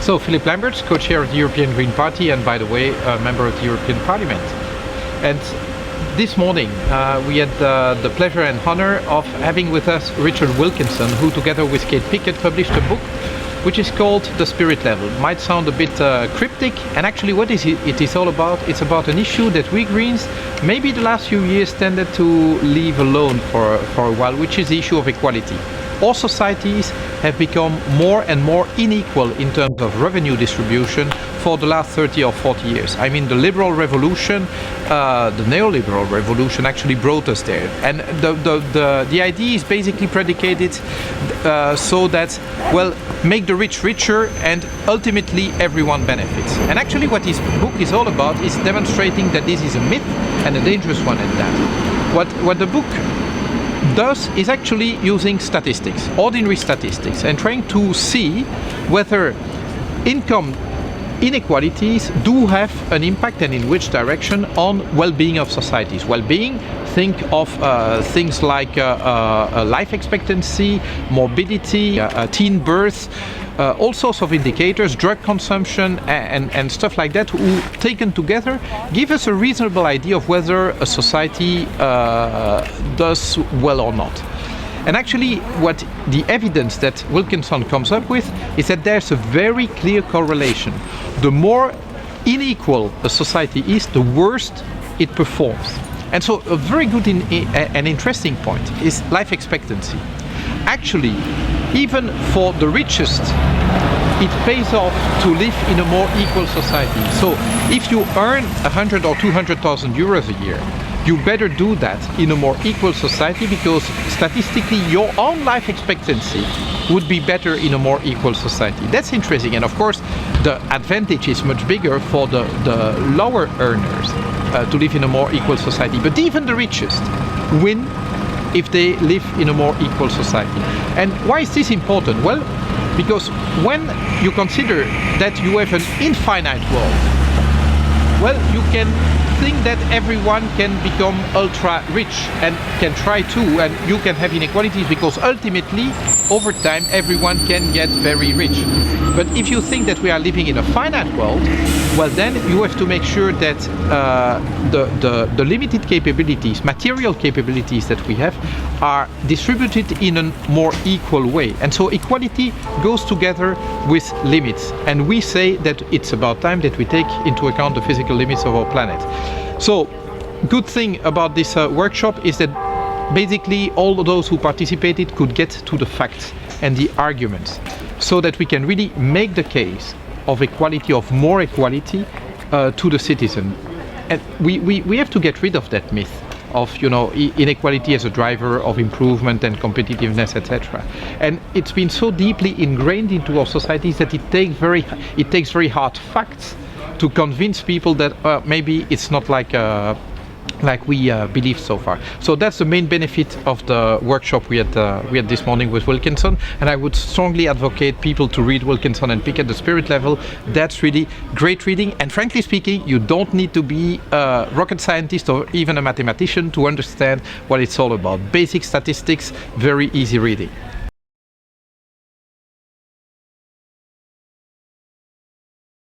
So, Philippe Lamberts, co-chair of the European Green Party and, by the way, a member of the European Parliament. And this morning we had the pleasure and honor of having with us Richard Wilkinson, who together with Kate Pickett published a book which is called The Spirit Level. It might sound a bit cryptic, and actually what it is all about, it's about an issue that we Greens maybe the last few years tended to leave alone for a while, which is the issue of equality. All societies have become more and more unequal in terms of revenue distribution for the last 30 or 40 years. I mean, the liberal revolution, the neoliberal revolution actually brought us there. And the idea is basically predicated so that, well, make the rich richer and ultimately everyone benefits. And actually what this book is all about is demonstrating that this is a myth and a dangerous one at that. What the book does is actually using statistics, ordinary statistics, and trying to see whether income inequalities do have an impact, and in which direction, on well-being of societies. Well-being, think of things like life expectancy, morbidity, teen birth, all sorts of indicators, drug consumption and stuff like that, who taken together give us a reasonable idea of whether a society does well or not. And actually what the evidence that Wilkinson comes up with is that there's a very clear correlation. The more unequal a society is, the worse it performs. And so a very good and interesting point is life expectancy. Actually, even for the richest, it pays off to live in a more equal society. So if you earn 100 or 200,000 euros a year, you better do that in a more equal society, because statistically your own life expectancy would be better in a more equal society. That's interesting, and of course the advantage is much bigger for the lower earners to live in a more equal society. But even the richest win if they live in a more equal society. And why is this important? Well, because when you consider that you have an infinite world, well, you can think that everyone can become ultra rich and can try to, and you can have inequalities, because ultimately over time everyone can get very rich. But if you think that we are living in a finite world, well, then you have to make sure that the limited capabilities, material capabilities that we have, are distributed in a more equal way. And so equality goes together with limits, and we say that it's about time that we take into account the physical limits of our planet. So, good thing about this workshop is that basically all of those who participated could get to the facts and the arguments, so that we can really make the case of equality, of more equality to the citizen. And we have to get rid of that myth of, you know, inequality as a driver of improvement and competitiveness, etc. And it's been so deeply ingrained into our societies that it takes very hard facts to convince people that maybe it's not like we believe so far. So that's the main benefit of the workshop we had this morning with Wilkinson, and I would strongly advocate people to read Wilkinson and Pickett, The Spirit Level. That's really great reading, and frankly speaking, you don't need to be a rocket scientist or even a mathematician to understand what it's all about. Basic statistics, very easy reading.